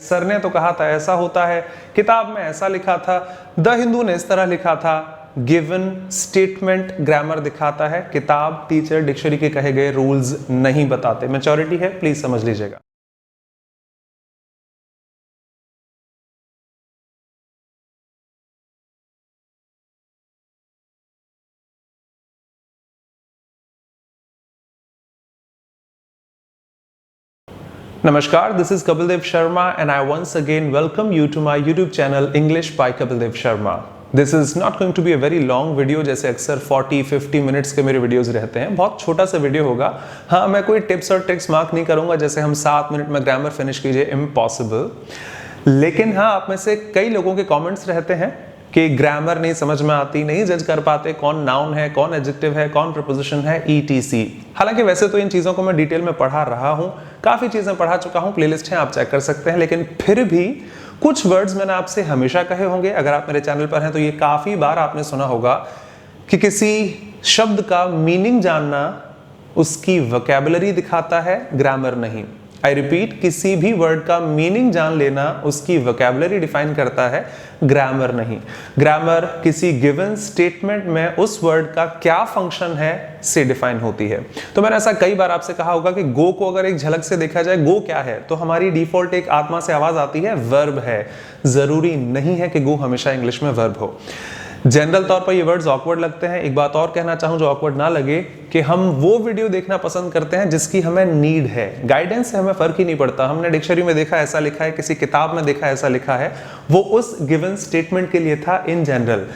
Sir ने तो कहा था ऐसा होता है, किताब में ऐसा लिखा था, द हिंदू ने इस तरह लिखा था। गिवन स्टेटमेंट ग्रामर दिखाता है, किताब, टीचर, डिक्शनरी के कहे गए रूल्स नहीं बताते। मैच्योरिटी है, प्लीज समझ लीजिएगा। Namaskar, this is Kapil Dev Sharma and I once again welcome you to my YouTube channel English by Kapil Dev Sharma. This is not going to be a very long video जैसे अक्सर 40-50 minutes के मेरे videos रहते हैं। बहुत छोटा सा video होगा। हाँ, मैं कोई टिप्स और ट्रिक्स मार्क नहीं करूंगा जैसे हम 7 मिनट में ग्रामर फिनिश कीजिए, इम्पॉसिबल। लेकिन हाँ, आप में से कई लोगों के कमेंट्स रहते हैं कि ग्रामर नहीं समझ में आती, नहीं जज कर पाते कौन नाउन है, कौन एडजेक्टिव है, कौन प्रपोजिशन है, ETC। हालांकि वैसे तो इन चीज़ों को मैं डिटेल में पढ़ा रहा हूँ, काफ़ी चीज़ें पढ़ा चुका हूँ, प्लेलिस्ट है, आप चेक कर सकते हैं। लेकिन फिर भी कुछ वर्ड्स मैंने आपसे हमेशा कहे होंगे, अगर आप मेरे चैनल पर हैं तो ये काफ़ी बार आपने सुना होगा कि किसी शब्द का मीनिंग जानना उसकी वोकैबुलरी दिखाता है, ग्रामर नहीं। आई रिपीट, किसी भी वर्ड का मीनिंग जान लेना उसकी वोकैबुलरी डिफाइन करता है, ग्रामर नहीं। ग्रामर किसी गिवन स्टेटमेंट में उस वर्ड का क्या फंक्शन है से डिफाइन होती है। तो मैंने ऐसा कई बार आपसे कहा होगा कि गो को अगर एक झलक से देखा जाए, गो क्या है, तो हमारी डिफॉल्ट एक आत्मा से आवाज आती है, वर्ब है। जरूरी नहीं है कि गो हमेशा इंग्लिश में वर्ब हो। जनरल तौर पर ये वर्ड्स ऑकवर्ड लगते हैं। एक बात और कहना चाहूं जो ऑकवर्ड ना लगे, कि हम वो वीडियो देखना पसंद करते हैं जिसकी हमें नीड है। गाइडेंस से हमें फर्क ही नहीं पड़ता, हमने डिक्शनरी में देखा ऐसा लिखा है, किसी किताब में देखा ऐसा लिखा है, वो उस गिवन स्टेटमेंट के लिए था। इन जनरल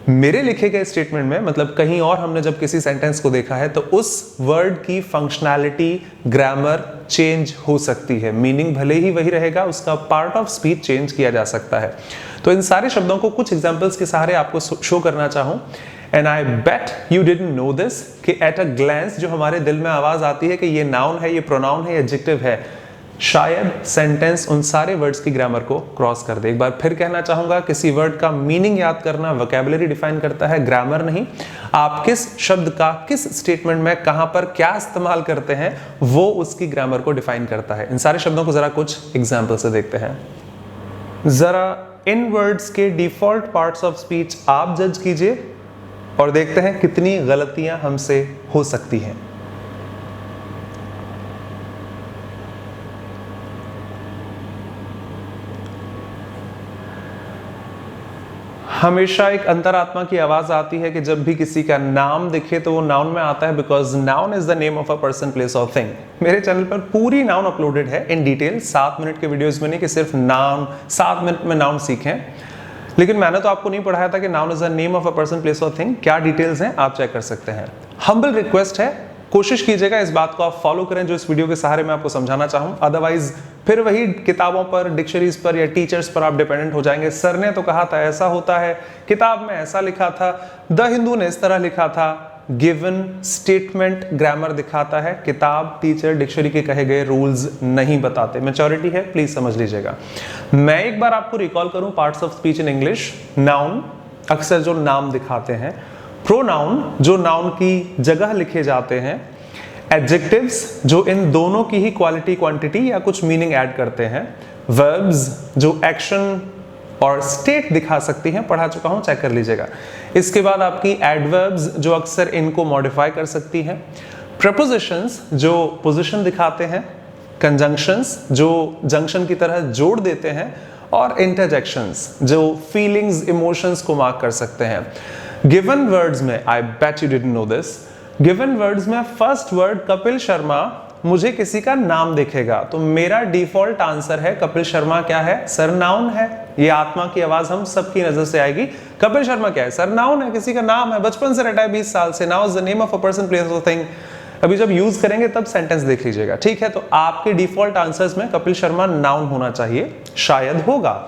मेरे लिखे गए स्टेटमेंट में, मतलब कहीं और हमने जब किसी सेंटेंस को देखा है तो उस वर्ड की फंक्शनैलिटी, ग्रामर चेंज हो सकती है। मीनिंग भले ही वही रहेगा, उसका पार्ट ऑफ स्पीच चेंज किया जा सकता है। तो इन सारे शब्दों को कुछ एग्जांपल्स के सहारे आपको शो करना चाहूं। And I bet you didn't know this कि एट अ ग्लैंस जो हमारे दिल में आवाज आती है कि ये नाउन है, ये प्रोनाउन है, ये एडजेक्टिव है, शायद सेंटेंस उन सारे वर्ड्स की ग्रामर को क्रॉस कर दे। एक बार फिर कहना चाहूंगा, किसी वर्ड का मीनिंग याद करना वोकैबुलरी डिफाइन करता है, ग्रामर नहीं। आप किस शब्द का किस स्टेटमेंट में कहां पर क्या इस्तेमाल करते हैं वो उसकी ग्रामर को डिफाइन करता है। इन सारे शब्दों को जरा कुछ एग्जाम्पल से देखते हैं। जरा इन वर्ड्स के डिफॉल्ट पार्ट्स ऑफ स्पीच आप जज कीजिए और देखते हैं कितनी गलतियां हमसे हो सकती हैं। हमेशा एक अंतरात्मा की आवाज आती है कि जब भी किसी का नाम दिखे तो वो नाउन में आता है, because noun is the name of a person, place और थिंग। मेरे चैनल पर पूरी नाउन अपलोडेड है इन डिटेल, 7 मिनट के वीडियोस में नहीं कि सिर्फ नाउन 7 मिनट में नाउन सीखें। लेकिन मैंने तो आपको नहीं पढ़ाया था कि noun is the name of a person, place और थिंग। क्या डिटेल्स हैं आप चेक कर सकते हैं। हम्बल रिक्वेस्ट है, कोशिश कीजिएगा इस बात को आप फॉलो करें जो इस वीडियो के सहारे मैं आपको समझाना चाहूं। अदरवाइज फिर वही किताबों पर, डिक्शनरीज पर या टीचर्स पर आप डिपेंडेंट हो जाएंगे। सर ने तो कहा था ऐसा होता है, किताब में ऐसा लिखा था, द हिंदू ने इस तरह लिखा था। गिवन स्टेटमेंट ग्रामर दिखाता है, किताब, टीचर, डिक्शनरी के कहे गए रूल्स नहीं बताते। मैच्योरिटी है, प्लीज समझ लीजिएगा। मैं एक बार आपको रिकॉल करूं parts of speech in English. Noun अक्सर जो नाम दिखाते हैं, प्रोनाउन जो नाउन की जगह लिखे जाते हैं, एडजेक्टिव्स जो इन दोनों की ही क्वालिटी, क्वांटिटी या कुछ मीनिंग ऐड करते हैं, वर्ब्स जो एक्शन और स्टेट दिखा सकती हैं, पढ़ा चुका हूं, चेक कर लीजिएगा। इसके बाद आपकी एडवर्ब्स जो अक्सर इनको मॉडिफाई कर सकती हैं, प्रपोजिशंस जो पोजीशन दिखाते हैं, कंजंक्शंस जो जंक्शन की तरह जोड़ देते हैं, और इंटरजेक्शंस जो फीलिंग्स, इमोशंस को मार्क कर सकते हैं। गिवन वर्ड्स में, I bet you didn't know this, given words में फर्स्ट वर्ड कपिल शर्मा, मुझे किसी का नाम दिखेगा तो मेरा डिफॉल्ट आंसर है कपिल शर्मा क्या है, सरनाउन है। ये आत्मा की आवाज हम सबकी नजर से आएगी। कपिल शर्मा क्या है, सरनाउन है, किसी का नाम है, बचपन से रटा है 20 साल से। Now is the name of a person, place और थिंग। अभी जब यूज करेंगे तब सेंटेंस देख लीजिएगा, ठीक है। तो आपके डिफॉल्ट आंसर्स में कपिल शर्मा नाउन होना चाहिए, शायद होगा।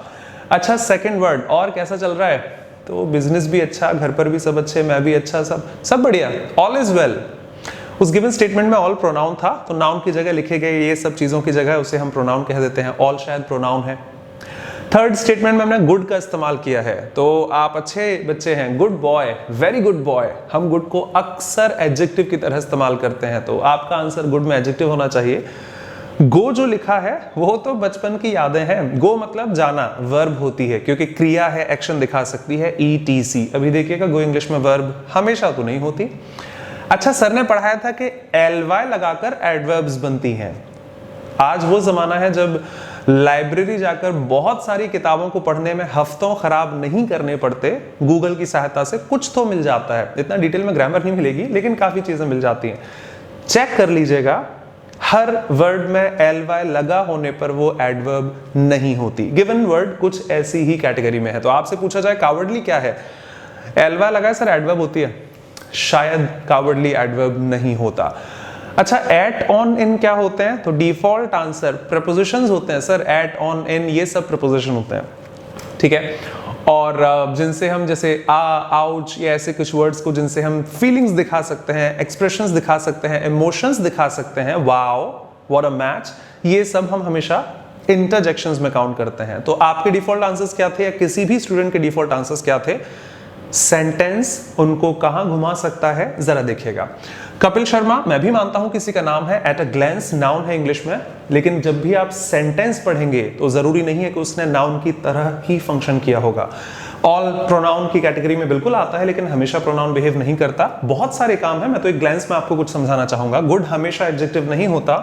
अच्छा, सेकंड वर्ड और कैसा चल रहा है, तो बिजनेस भी अच्छा, घर पर भी सब अच्छे, मैं भी अच्छा, सब बढ़िया, ऑल इज वेल। उस गिवन स्टेटमेंट में ऑल प्रोनाउन था, तो नाउन की जगह लिखे गए ये सब चीजों की जगह उसे हम प्रोनाउन कह देते हैं। ऑल शायद प्रोनाउन है। थर्ड स्टेटमेंट में हमने गुड का इस्तेमाल किया है, तो आप अच्छे बच्चे हैं, good boy, very good boy. हम गुड को अक्सर एडजेक्टिव की तरह इस्तेमाल करते हैं, तो आपका आंसर गुड में एडजेक्टिव होना चाहिए। गो जो लिखा है वो तो बचपन की यादें हैं। गो मतलब जाना, वर्ब होती है क्योंकि क्रिया है, एक्शन दिखा सकती है, ETC। अभी देखिएगा गो इंग्लिश में वर्ब हमेशा तो नहीं होती। अच्छा, सर ने पढ़ाया था कि ly लगाकर एडवर्ब्स बनती हैं। आज वो जमाना है जब लाइब्रेरी जाकर बहुत सारी किताबों को पढ़ने में हफ्तों खराब नहीं करने पड़ते, गूगल की सहायता से कुछ तो मिल जाता है। इतना डिटेल में ग्रामर नहीं मिलेगी लेकिन काफी चीजें मिल जाती हैं। चेक कर लीजिएगा, हर वर्ड में ly लगा होने पर वो एडवर्ब नहीं होती। गिवन वर्ड कुछ ऐसी ही कैटेगरी में है। तो आपसे पूछा जाए कावर्डली क्या है, ly लगा है सर, एडवर्ब होती है? शायद कावर्डली एडवर्ब नहीं होता। अच्छा, एट, ऑन, इन क्या होते हैं? तो डिफॉल्ट आंसर प्रपोजिशंस होते हैं सर। एट, ऑन, इन ये सब प्रपोजिशन होते हैं, ठीक है। और जिनसे हम जैसे आउच या ऐसे कुछ वर्ड्स को जिनसे हम फीलिंग्स दिखा सकते हैं, एक्सप्रेशंस दिखा सकते हैं, इमोशंस दिखा सकते हैं, वाओ, व्हाट अ मैच, ये सब हम हमेशा इंटरजेक्शंस में काउंट करते हैं। तो आपके डिफॉल्ट आंसर्स क्या थे या किसी भी स्टूडेंट के डिफॉल्ट आंसर्स क्या थे? सेंटेंस उनको कहां घुमा सकता है, जरा देखिएगा। कपिल शर्मा, मैं भी मानता हूं किसी का नाम है, एट अ ग्लैंस नाउन है इंग्लिश में, लेकिन जब भी आप सेंटेंस पढ़ेंगे तो जरूरी नहीं है कि उसने नाउन की तरह ही फंक्शन किया होगा। ऑल प्रोनाउन की कैटेगरी में बिल्कुल आता है, लेकिन हमेशा प्रोनाउन बिहेव नहीं करता। बहुत सारे काम है, मैं तो एक ग्लैंस में आपको कुछ समझाना चाहूंगा। गुड हमेशा एडजेक्टिव नहीं होता,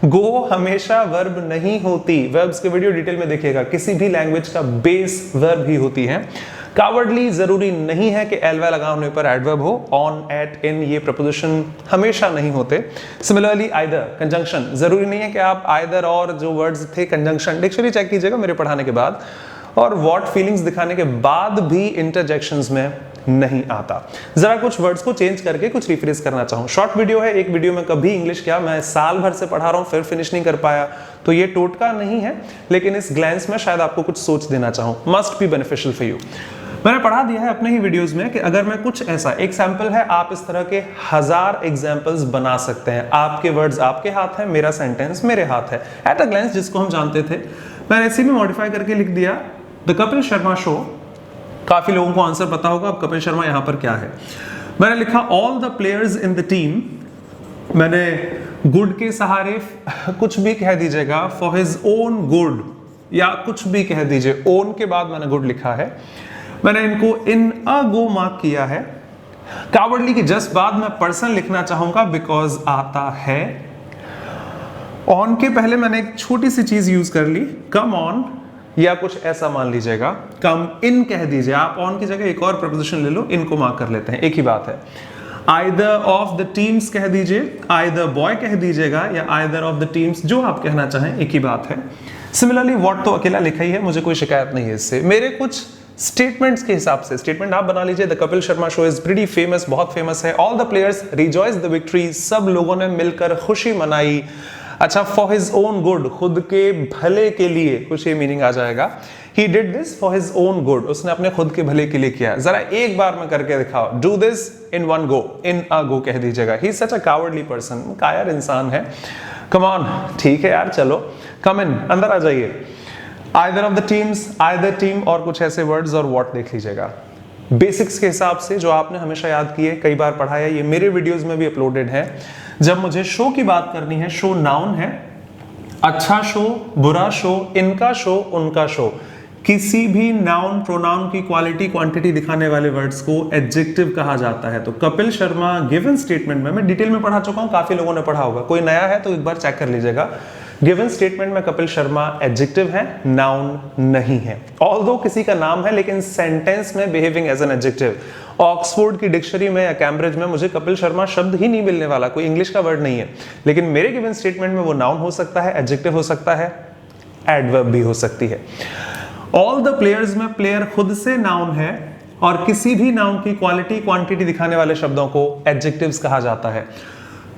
गो हमेशा वर्ब नहीं होती। वर्ब्स के वीडियो डिटेल में देखिएगा, किसी भी लैंग्वेज का बेस वर्ब ही होती है। कावर्डली जरूरी नहीं है कि ly लगा होने पर एडवर्ब हो। ऑन, एट, इन ये प्रपोजिशन हमेशा नहीं होते। सिमिलरली आइदर, कंजंक्शन, जरूरी नहीं है कि आप आइदर और जो वर्ड्स थे कंजंक्शन, डिक्शनरी चेक कीजिएगा मेरे पढ़ाने के बाद, और व्हाट फीलिंग्स दिखाने के बाद भी इंटरजेक्शंस में नहीं आता। जरा कुछ वर्ड्स को चेंज करके कुछ रिफ्रेश करना चाहूँ। शॉर्ट वीडियो है, एक वीडियो में कभी इंग्लिश क्या, मैं साल भर से पढ़ा रहा हूँ फिर फिनिश नहीं कर पाया, तो ये टोटका नहीं है, लेकिन इस ग्लैंस में शायद आपको कुछ सोच देना चाहूँ। Must be beneficial for you. मैंने पढ़ा दिया है अपने ही वीडियोस में कि अगर मैं कुछ ऐसा, एक सैंपल है, आप इस तरह के 1000 एग्जांपल्स बना सकते हैं। आपके वर्ड्स आपके हाथ है, मेरा सेंटेंस मेरे हाथ है। एट अ ग्लैंस जिसको हम जानते थे, मैंने इसी में मॉडिफाई करके लिख दिया द कपिल शर्मा शो। काफी लोगों को आंसर पता होगा अब कपिल शर्मा यहां पर क्या है। मैंने लिखा all the players in the team. मैंने गुड के सहारे कुछ भी कह दीजिएगा, फॉर हिज ओन गुड, या कुछ भी कह दीजिए, ओन के बाद मैंने गुड लिखा है। मैंने इनको इन अ गो मार्क किया है। कावर्डली की जस्ट बाद मैं पर्सन लिखना चाहूंगा बिकॉज आता है। ऑन के पहले मैंने एक छोटी सी चीज यूज कर ली, कम ऑन, या कुछ ऐसा मान लीजिएगा, कम इन कह दीजिए। आप ऑन की जगह एक और प्रपोजिशन ले लो, इनको मार्क कर लेते हैं, एक ही बात है। आइदर ऑफ द टीम्स कह दीजिए, आइदर बॉय कह दीजिएगा, या आइदर ऑफ द टीम्स, जो आप कहना चाहें, एक ही बात है। सिमिलरली व्हाट तो अकेला लिखा ही है, मुझे कोई शिकायत नहीं है इससे। मेरे कुछ स्टेटमेंट्स के हिसाब से स्टेटमेंट आप बना लीजिए। The Kapil Sharma show is pretty famous, बहुत फेमस है। All the players rejoice the victory, सब लोगों ने मिलकर खुशी मनाई। अच्छा, फॉर हिज ओन गुड, खुद के भले के लिए, कुछ ये मीनिंग आ जाएगा। He did this for his own good, उसने अपने खुद के भले के लिए किया। जरा एक बार में करके दिखाओ, do this in one go, in a go कह दीजिएगा। He is such a cowardly person, कायर इंसान है। कम ऑन, ठीक है यार, चलो कम इन, अंदर आ जाइए। Either of the teams, either team, और कुछ ऐसे वर्ड्स और व्हाट देख लीजिएगा। बेसिक्स के हिसाब से जो आपने हमेशा याद किए, कई बार पढ़ाया, ये मेरे वीडियोस में भी अपलोडेड है। जब मुझे शो की बात करनी है, शो नाउन है, अच्छा शो, बुरा शो, इनका शो, उनका शो, किसी भी नाउन प्रोनाउन की क्वालिटी क्वांटिटी दिखाने वाले वर्ड्स को एडजेक्टिव कहा जाता है। तो कपिल शर्मा गिवन स्टेटमेंट में, मैं डिटेल में पढ़ा चुका हूं, काफी लोगों ने पढ़ा होगा, कोई नया है तो एक बार चेक कर लीजिएगा। गिवन स्टेटमेंट में कपिल शर्मा एडजेक्टिव है, नाउन नहीं है। ऑल्दो किसी का नाम है, लेकिन सेंटेंस में behaving as an adjective. Oxford की डिक्शनरी में या कैम्ब्रिज में मुझे कपिल शर्मा शब्द ही नहीं मिलने वाला, कोई इंग्लिश का वर्ड नहीं है, लेकिन मेरे गिवन स्टेटमेंट में वो नाउन हो सकता है, एडजेक्टिव हो सकता है, एडवर्ब भी हो सकती है। ऑल द प्लेयर्स में प्लेयर खुद से नाउन है, और किसी भी नाउन की क्वालिटी क्वांटिटी दिखाने वाले शब्दों को एडजेक्टिव्स कहा जाता है।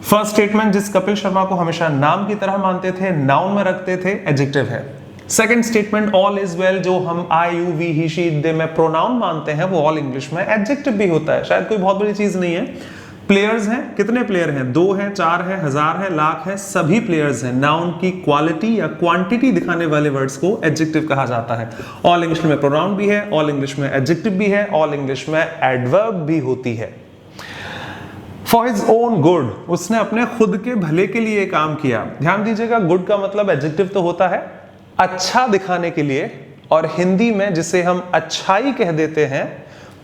फर्स्ट स्टेटमेंट जिस कपिल शर्मा को हमेशा नाम की तरह मानते थे, नाउन में रखते थे, एडजेक्टिव है। Second statement all is well, जो हम I you we he she they में प्रोनाउन मानते हैं, वो ऑल इंग्लिश में एडजेक्टिव भी होता है। शायद कोई बहुत बड़ी चीज नहीं है। प्लेयर्स हैं, कितने प्लेयर हैं? 2 हैं, 4 हैं, 1000 है, लाख है, सभी प्लेयर्स हैं। नाउन की क्वालिटी या क्वांटिटी दिखाने वाले वर्ड्स को एडजेक्टिव कहा जाता है। ऑल इंग्लिश में प्रोनाउन भी है, ऑल इंग्लिश में एडजेक्टिव भी है, ऑल इंग्लिश में एडवर्ब भी होती है। फॉर हिज ओन गुड, उसने अपने खुद के भले के लिए काम किया। ध्यान दीजिएगा, गुड का मतलब एडजेक्टिव तो होता है अच्छा दिखाने के लिए, और हिंदी में जिसे हम अच्छाई कह देते हैं,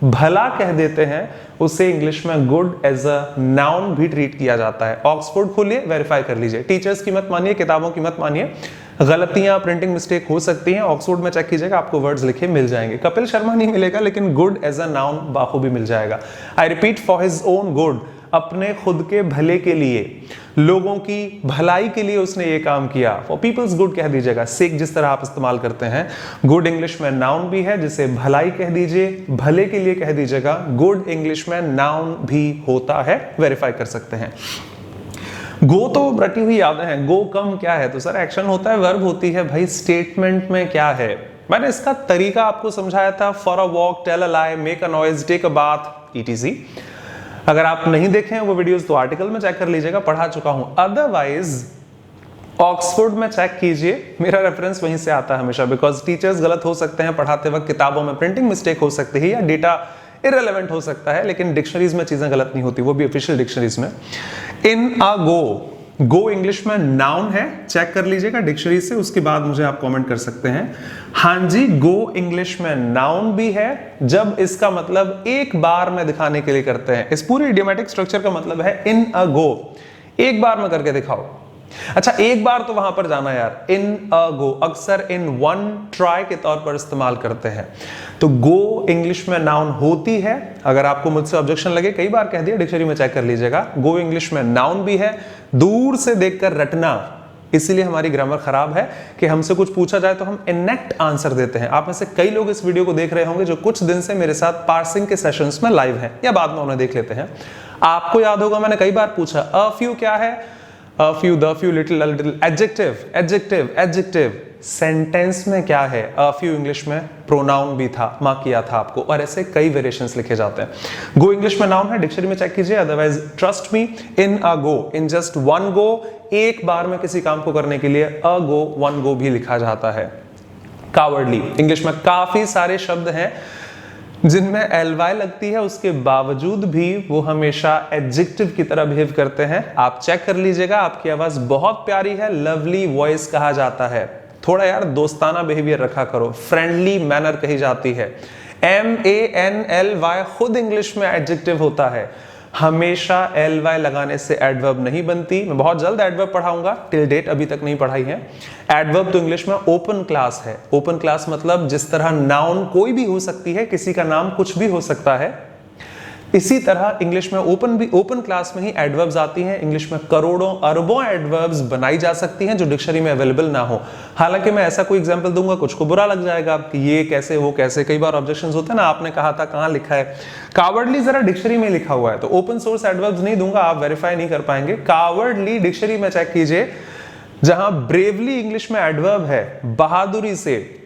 भला कह देते हैं, उसे इंग्लिश में गुड एज अ नाउन भी ट्रीट किया जाता है। ऑक्सफोर्ड खोलिए, वेरीफाई कर लीजिए। टीचर्स की मत मानिए, किताबों की मत मानिए, गलतियां प्रिंटिंग मिस्टेक हो सकती हैं। ऑक्सफोर्ड में चेक कीजिएगा, आपको वर्ड्स लिखे मिल जाएंगे। कपिल शर्मा नहीं मिलेगा, लेकिन गुड एज अ नाउन बाखूबी मिल जाएगा। I repeat, for his own good, अपने खुद के भले के लिए, लोगों की भलाई के लिए उसने ये काम किया। फॉर पीपल्स गुड कह दीजिएगा, सेक जिस तरह आप इस्तेमाल करते हैं। गुड इंग्लिश में नाउन भी है, जिसे भलाई कह दीजिए, भले के लिए कह दीजिएगा। गुड इंग्लिश में नाउन भी होता है, वेरीफाई कर सकते हैं। गो तो रटी हुई यादें हैं। गो कम क्या है? तो सर एक्शन होता है, वर्ब होती है। भाई स्टेटमेंट में क्या है? मैंने इसका तरीका आपको समझाया था। For a walk, tell a lie, make a noise, take a bath, etc। अगर आप नहीं देखे हैं वो वीडियोस तो आर्टिकल में चेक कर लीजिएगा, पढ़ा चुका हूं। अदरवाइज ऑक्सफोर्ड में चेक कीजिए, मेरा रेफरेंस वहीं से आता है हमेशा। बिकॉज टीचर्स गलत हो सकते हैं पढ़ाते वक्त, किताबों में प्रिंटिंग मिस्टेक हो सकती है, या डेटा इररिलेवेंट हो सकता है, लेकिन डिक्शनरीज में चीजें गलत नहीं होती, वो भी ऑफिशियल डिक्शनरीज में। इन अ गो, गो इंग्लिश में नाउन है, चेक कर लीजिएगा डिक्शनरी से, उसके बाद मुझे आप कमेंट कर सकते हैं। हां जी, गो इंग्लिश में नाउन भी है, जब इसका मतलब एक बार में दिखाने के लिए करते हैं। इस पूरे इडियोमैटिक स्ट्रक्चर का मतलब है इन अ गो, एक बार में करके दिखाओ। अच्छा, एक बार तो वहां पर जाना यार। इन अ गो अक्सर इन वन ट्राई के तौर पर इस्तेमाल करते हैं। तो गो इंग्लिश में नाउन होती है। अगर आपको मुझसे ऑब्जेक्शन लगे, कई बार कह दिया, डिक्शनरी में चेक कर लीजिएगा। गो इंग्लिश में नाउन भी है, दूर से देखकर रटना, इसीलिए हमारी ग्रामर खराब है कि हमसे कुछ पूछा जाए तो हम इनेक्ट आंसर देते हैं। आप में से कई लोग इस वीडियो को देख रहे होंगे जो कुछ दिन से मेरे साथ पार्सिंग के सेशंस में लाइव हैं, या बाद में उन्हें देख लेते हैं। आपको याद होगा मैंने कई बार पूछा, अ फ्यू क्या है? A few, the few, little, a little. Adjective, adjective, adjective. Sentence में क्या है? अ फ्यू इंग्लिश में प्रोनाउन भी था, मार्क किया था आपको, और ऐसे कई वेरिएशंस लिखे जाते हैं। गो इंग्लिश में नाउन है, डिक्शनरी में चेक कीजिए। Otherwise trust me, in a go, in just one go, एक बार में किसी काम को करने के लिए अ गो, वन गो भी लिखा जाता है। कावर्डली, इंग्लिश में काफी सारे शब्द हैं जिनमें एलवाई लगती है, उसके बावजूद भी वो हमेशा एडजेक्टिव की तरह बिहेव करते हैं। आप चेक कर लीजिएगा, आपकी आवाज बहुत प्यारी है, लवली वॉइस कहा जाता है। थोड़ा यार दोस्ताना बिहेवियर रखा करो, फ्रेंडली मैनर कही जाती है। MANLY खुद इंग्लिश में एडजेक्टिव होता है, हमेशा LY लगाने से एडवर्ब नहीं बनती। मैं बहुत जल्द एडवर्ब पढ़ाऊंगा, टिल डेट अभी तक नहीं पढ़ाई है। एडवर्ब तो इंग्लिश में ओपन क्लास है। ओपन क्लास मतलब जिस तरह नाउन कोई भी हो सकती है, किसी का नाम कुछ भी हो सकता है, इसी तरह इंग्लिश में ओपन क्लास में ही एडवर्ब्स आती हैं। इंग्लिश में करोड़ों अरबों एडवर्ब्स बनाई जा सकती हैं जो डिक्शनरी में अवेलेबल ना हो। हालांकि मैं ऐसा कोई एग्जांपल दूंगा, कुछ को बुरा लग जाएगा कि ये कैसे वो कैसे। कई बार ऑब्जेक्शंस होते हैं ना, आपने कहा था कहां लिखा है? कावर्डली जरा डिक्शनरी में लिखा हुआ है, तो ओपन सोर्स एडवर्ब्स नहीं दूंगा, आप वेरीफाई नहीं कर पाएंगे। कावर्डली डिक्शनरी में चेक कीजिए, जहां ब्रेवली इंग्लिश में एडवर्ब है, बहादुरी से।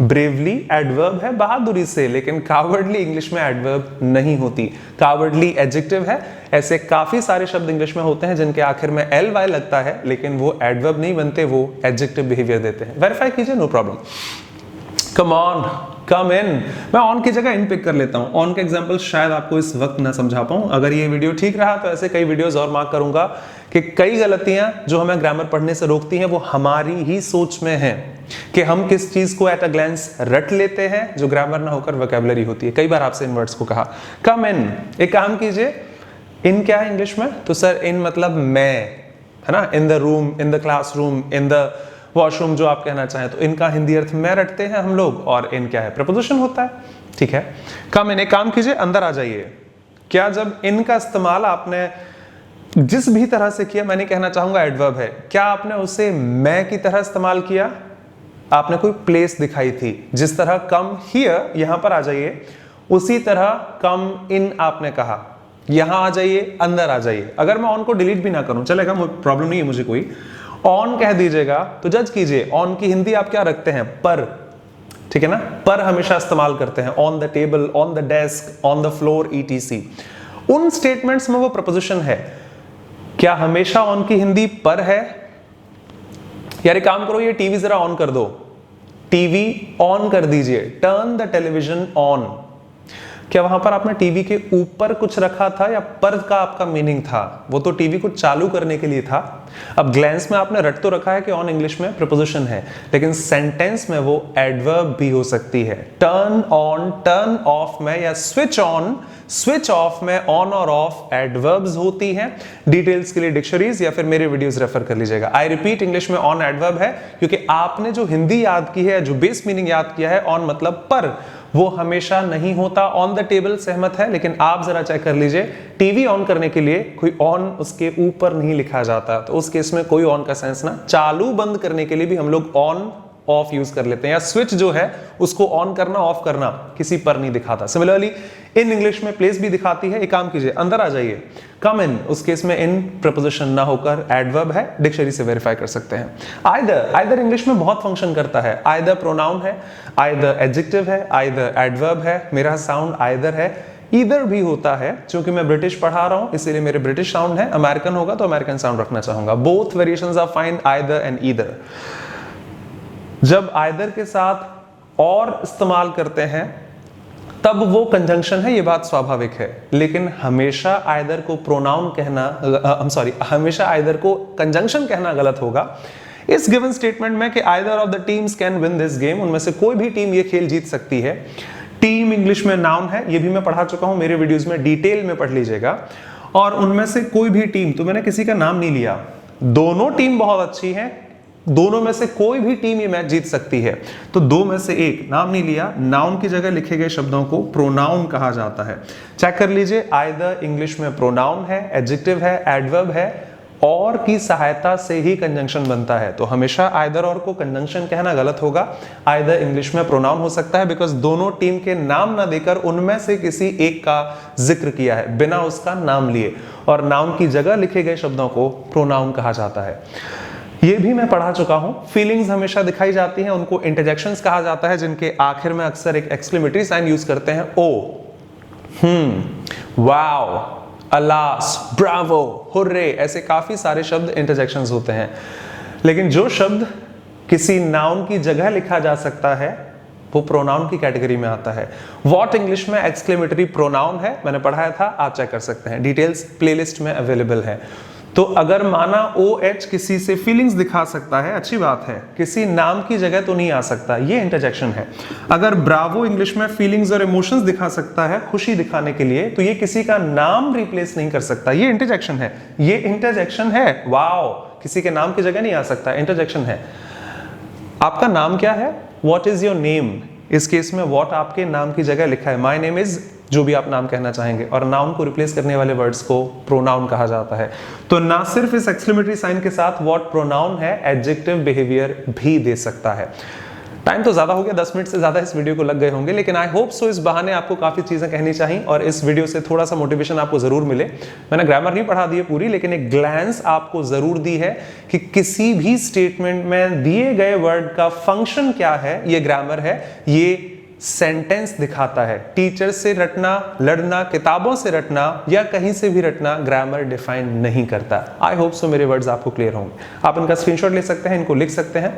ब्रेवली एडवर्ब है बहादुरी से, लेकिन कावर्डली इंग्लिश में एडवर्ब नहीं होती। कावर्डली एडजेक्टिव है। ऐसे काफी सारे शब्द इंग्लिश में होते हैं जिनके आखिर में LY लगता है, लेकिन वो एडवर्ब नहीं बनते, वो एडजेक्टिव बिहेवियर देते हैं। वेरीफाई कीजिए, नो प्रॉब्लम। कम ऑन, कम इन। मैं ऑन की जगह इन पिक कर लेता हूं। ऑन का एग्जांपल शायद आपको इस वक्त ना समझा पाऊं। अगर ये वीडियो ठीक रहा तो ऐसे कई वीडियोस और मार्क करूंगा कि कई गलतियां जो हमें ग्रामर पढ़ने से रोकती हैं वो हमारी ही सोच में है, कि हम किस चीज को एट अ ग्लैंस रट लेते हैं जो ग्रामर ना होकर वोकैबुलरी होती है। कई बार आपसे इन वर्ड्स को कहा। कम इन, एक काम कीजिए, इन क्या है इंग्लिश में? तो सर इन मतलब मैं, है ना? In the room, in the classroom, in the washroom, जो आप कहना चाहें। तो इनका हिंदी अर्थ में रटते हैं हम लोग, और इन क्या है? प्रपोजिशन होता है। ठीक है, कम इन, एक काम कीजिए, अंदर आ जाइए। क्या जब इन का इस्तेमाल आपने जिस भी तरह से किया, मैं नहीं कहना चाहूंगा एडवर्ब है, क्या आपने उसे मैं की तरह इस्तेमाल किया? आपने कोई प्लेस दिखाई थी, जिस तरह कम हियर, यहां पर आ जाइए, उसी तरह कम इन आपने कहा, यहां आ जाइए, अंदर आ जाइए। अगर मैं ऑन को डिलीट भी ना करूं चलेगा, प्रॉब्लम नहीं है मुझे कोई। ऑन कह दीजिएगा तो जज कीजिए, ऑन की हिंदी आप क्या रखते हैं? पर। ठीक है ना? पर हमेशा इस्तेमाल करते हैं। On the table, on the desk, on the floor, etc। उन स्टेटमेंट्स में वो प्रपोजिशन है। क्या हमेशा ऑन की हिंदी पर है? यार एक काम करो, ये टीवी जरा ऑन कर दो, टीवी ऑन कर दीजिए, टर्न द टेलीविजन ऑन। क्या वहां पर आपने टीवी के ऊपर कुछ रखा था या पर का आपका मीनिंग था? वो तो टीवी को चालू करने के लिए था। अब ग्लैंस में आपने रट तो रखा है कि ऑन इंग्लिश में प्रीपोजिशन है, लेकिन सेंटेंस में वो एडवर्ब भी हो सकती है। टर्न ऑन, टर्न ऑफ में या स्विच ऑन, स्विच ऑफ में ऑन और ऑफ एडवर्ब्स होती हैं। डिटेल्स के लिए डिक्शनरीज या फिर मेरे वीडियोस रेफर कर लीजिएगा। आई रिपीट, इंग्लिश में ऑन एडवर्ब है क्योंकि आपने जो हिंदी याद की है, जो बेस मीनिंग याद किया है ऑन मतलब पर, वो हमेशा नहीं होता। ऑन द टेबल सहमत है, लेकिन आप जरा चेक कर लीजिए, टीवी ऑन करने के लिए कोई ऑन उसके ऊपर नहीं लिखा जाता, तो उस केस में कोई ऑन का सेंस ना। चालू बंद करने के लिए भी हम लोग ऑन ऑफ यूज कर लेते हैं, या स्विच जो है उसको ऑन करना ऑफ करना किसी पर नहीं दिखाता। सिमिलरली इन इंग्लिश में प्लेस भी दिखाती है। एक काम कीजिए, अंदर आ जाइए, कम इन, उस केस में इन प्रपोजिशन ना होकर एडवर्ब है, डिक्शनरी से वेरीफाई कर सकते हैं। आइदर, आइदर इंग्लिश में बहुत फंक्शन करता है। आइदर प्रोनाउन है, आइदर एडजेक्टिव है, आइदर एडवर्ब है। मेरा साउंड आइदर है, ईदर भी होता है। क्योंकि मैं ब्रिटिश पढ़ा रहा हूं इसीलिए मेरे ब्रिटिश साउंड है, अमेरिकन होगा तो अमेरिकन साउंड रखना चाहूंगा। Both variations are fine, either and either. जब आइदर के साथ और इस्तेमाल करते हैं तब वो कंजंक्शन है, ये बात स्वाभाविक है, लेकिन हमेशा आइदर को प्रोनाउन कहना, हमेशा आइदर को कंजंक्शन कहना गलत होगा। इस गिवन स्टेटमेंट में कि either of the teams can win this game, उनमें से कोई भी टीम ये खेल जीत सकती है। टीम इंग्लिश में नाउन है, ये भी मैं पढ़ा चुका हूं, मेरे वीडियोस में डिटेल में पढ़ लीजिएगा। और उनमें से कोई भी टीम, तो मैंने किसी का नाम नहीं लिया, दोनों टीम बहुत अच्छी है, दोनों में से कोई भी टीम ये मैच जीत सकती है। तो दो में से एक, नाम नहीं लिया, नाउन की जगह लिखे गए शब्दों को प्रोनाउन कहा जाता है। चेक कर लीजिए, आइदर इंग्लिश में प्रोनाउन है, एडजेक्टिव है, एडवर्ब है, और की सहायता से ही कंजंक्शन बनता है। तो हमेशा आइदर और को कंजंक्शन कहना गलत होगा। आइदर इंग्लिश में प्रोनाउन हो सकता है बिकॉज दोनों टीम के नाम ना देकर उनमें से किसी एक का जिक्र किया है बिना उसका नाम लिए, और नाउन की जगह लिखे गए शब्दों को प्रोनाउन कहा जाता है। ये भी मैं पढ़ा चुका हूं। फीलिंग्स हमेशा दिखाई जाती हैं, उनको इंटरजेक्शंस कहा जाता है, जिनके आखिर में अक्सर एक एक्सक्लेमेटरी साइन यूज करते हैं, ओ, वाओ, अलास, ब्रावो, हुर्रे, ऐसे काफी सारे शब्द इंटरजेक्शंस होते हैं। लेकिन जो शब्द किसी नाउन की जगह लिखा जा सकता है वो प्रोनाउन की कैटेगरी में आता है। व्हाट इंग्लिश में एक्सक्लेमेटरी प्रोनाउन है, मैंने पढ़ाया था, आप चेक कर सकते हैं, डिटेल्स प्लेलिस्ट में अवेलेबल है। तो अगर माना OH किसी से फीलिंग्स दिखा सकता है, अच्छी बात है, किसी नाम की जगह तो नहीं आ सकता, ये इंटरजेक्शन है। अगर ब्रावो इंग्लिश में फीलिंग्स और इमोशंस दिखा सकता है खुशी दिखाने के लिए, तो ये किसी का नाम रिप्लेस नहीं कर सकता, ये इंटरजेक्शन है। ये इंटरजेक्शन है, वाओ, किसी के नाम की जगह नहीं आ सकता, इंटरजेक्शन है। आपका नाम क्या है? What is your name? इस केस में व्हाट आपके नाम की जगह लिखा है, माय नेम इज, जो भी आप नाम कहना चाहेंगे, और नाउन को रिप्लेस करने वाले वर्ड्स को प्रोनाउन कहा जाता है। तो ना सिर्फ इस एक्सक्लेमेटरी साइन के साथ व्हाट प्रोनाउन है, एडजेक्टिव बिहेवियर भी दे सकता है। टाइम तो ज्यादा हो गया, 10 मिनट से ज्यादा इस वीडियो को लग गए होंगे, लेकिन आई होप सो इस बहाने आपको काफी चीजें कहनी चाहिए और इस वीडियो से थोड़ा सा मोटिवेशन आपको जरूर मिले। मैंने ग्रामर नहीं पढ़ा दी है पूरी, लेकिन एक ग्लैंस आपको जरूर दी है कि किसी भी स्टेटमेंट में दिए गए वर्ड का फंक्शन क्या है, ये ग्रामर है, ये सेंटेंस दिखाता है। टीचर से रटना, लड़ना, किताबों से रटना या कहीं से भी रटना ग्रामर डिफाइन नहीं करता। आई होप सो मेरे वर्ड्स आपको क्लियर होंगे। आप इनका स्क्रीनशॉट ले सकते हैं, इनको लिख सकते हैं।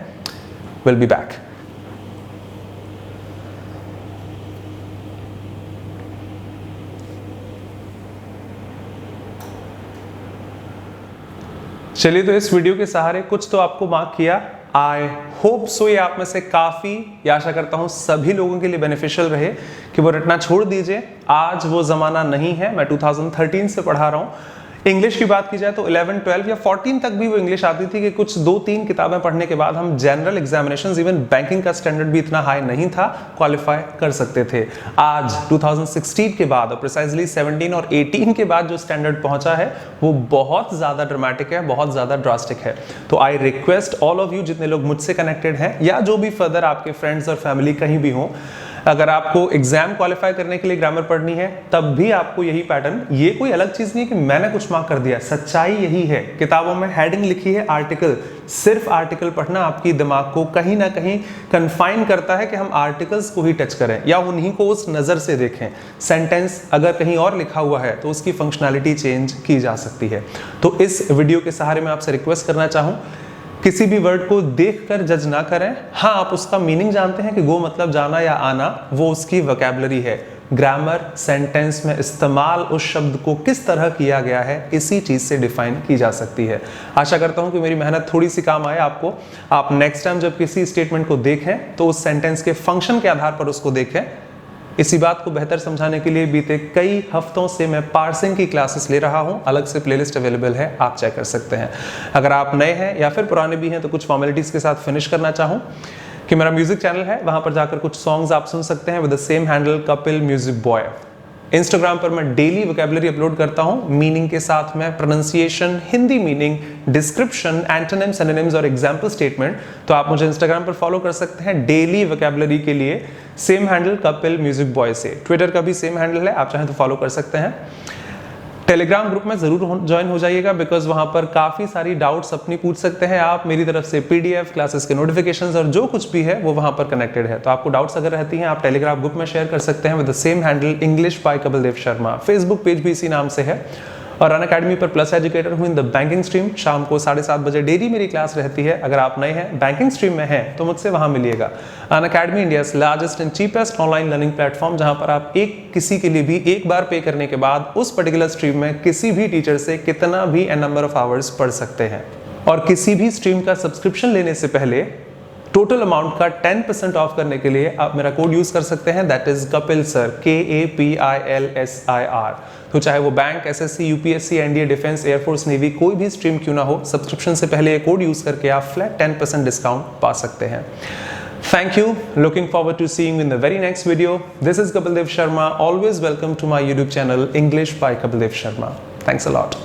Will be back. चलिए, तो इस वीडियो के सहारे कुछ तो आपको मार्क किया। आई होप सो ये आप में से काफी, या आशा करता हूं सभी लोगों के लिए बेनिफिशियल रहे कि वो रटना छोड़ दीजिए। आज वो जमाना नहीं है, मैं 2013 से पढ़ा रहा हूं। इंग्लिश की बात की जाए तो 11, 12 या 14 तक भी वो इंग्लिश आती थी कि कुछ 2-3 किताबें पढ़ने के बाद हम जनरल एग्जामिनेशंस, इवन बैंकिंग का स्टैंडर्ड भी इतना हाई नहीं था, क्वालिफाई कर सकते थे। आज 2016 के बाद और प्रिसाइजली 17 और 18 के बाद जो स्टैंडर्ड पहुंचा है वो बहुत ज्यादा ड्रामेटिक है, बहुत ज्यादा ड्रास्टिक है। तो I request all of you, जितने लोग मुझसे कनेक्टेड हैं या जो भी फर्दर आपके फ्रेंड्स और फैमिली कहीं भी हों, अगर आपको एग्जाम क्वालिफाई करने के लिए ग्रामर पढ़नी है तब भी आपको यही पैटर्न, ये कोई अलग चीज नहीं है कि मैंने कुछ मार्क कर दिया, सच्चाई यही है। किताबों में हेडिंग लिखी है आर्टिकल, सिर्फ आर्टिकल पढ़ना आपकी दिमाग को कहीं ना कहीं कन्फाइन करता है कि हम आर्टिकल्स को ही टच करें या उन्हीं को उस नजर से देखें। सेंटेंस अगर कहीं और लिखा हुआ है तो उसकी फंक्शनैलिटी चेंज की जा सकती है। तो इस वीडियो के सहारे मैं आपसे रिक्वेस्ट करना चाहूं, किसी भी वर्ड को देखकर जज ना करें। हाँ, आप उसका मीनिंग जानते हैं कि गो मतलब जाना या आना, वो उसकी वोकैबुलरी है। ग्रामर सेंटेंस में इस्तेमाल उस शब्द को किस तरह किया गया है, इसी चीज से डिफाइन की जा सकती है। आशा करता हूं कि मेरी मेहनत थोड़ी सी काम आए आपको। आप नेक्स्ट टाइम जब किसी स्टेटमेंट को देखें तो उस सेंटेंस के फंक्शन के आधार पर उसको देखें। इसी बात को बेहतर समझाने के लिए बीते कई हफ्तों से मैं पार्सिंग की क्लासेस ले रहा हूं, अलग से प्लेलिस्ट अवेलेबल है, आप चेक कर सकते हैं। अगर आप नए हैं या फिर पुराने भी हैं तो कुछ फॉर्मेलिटीज के साथ फिनिश करना चाहूं कि मेरा म्यूजिक चैनल है, वहां पर जाकर कुछ सॉन्ग्स आप सुन सकते हैं with the same handle Kapil music boy. Instagram पर मैं डेली वोकैबुलरी अपलोड करता हूं, मीनिंग के साथ में pronunciation, Hindi meaning, description, antonyms, synonyms और एग्जांपल स्टेटमेंट। तो आप मुझे इंस्टाग्राम पर फॉलो कर सकते हैं डेली वोकैबुलरी के लिए, same handle Kapil music boy से। ट्विटर का भी सेम हैंडल है, आप चाहें तो फॉलो कर सकते हैं। टेलीग्राम ग्रुप में जरूर ज्वाइन हो जाइएगा, बिकॉज वहां पर काफी सारी डाउट्स अपनी पूछ सकते हैं आप। मेरी तरफ से पीडीएफ, क्लासेस के नोटिफिकेशंस और जो कुछ भी है वो वहां पर कनेक्टेड है। तो आपको डाउट्स अगर रहती हैं आप टेलीग्राम ग्रुप में शेयर कर सकते हैं with the same handle English by Kapil Dev Sharma. Facebook page भी इसी नाम से है। और अनअकैडमी पर प्लस एजुकेटर हूँ इन द बैंकिंग स्ट्रीम। शाम को 7:30 बजे डेली मेरी क्लास रहती है। अगर आप नए हैं, बैंकिंग स्ट्रीम में हैं, तो मुझसे वहां मिलिएगा। Unacademy India's largest and cheapest online learning platform, जहां पर आप किसी के लिए भी एक बार पे करने के बाद उस पर्टिकुलर स्ट्रीम में किसी भी टीचर से कितना भी नंबर ऑफ आवर्स पढ़ सकते हैं। और किसी भी स्ट्रीम का सब्सक्रिप्शन लेने से पहले टोटल अमाउंट का 10% ऑफ करने के लिए आप मेरा कोड यूज कर सकते हैं, that is Kapil sir, KAPILSIR। तो चाहे वो bank, SSC, UPSC, NDA, defence, air force, navy, कोई भी स्ट्रीम क्यों ना हो, सब्सक्रिप्शन से पहले ये कोड यूज करके आप फ्लैट 10% डिस्काउंट पा सकते हैं। Thank you. Looking forward to seeing you in the very next video. This is Kapil Dev Sharma. Always welcome to my YouTube channel English by Kapil Dev Sharma. Thanks a lot.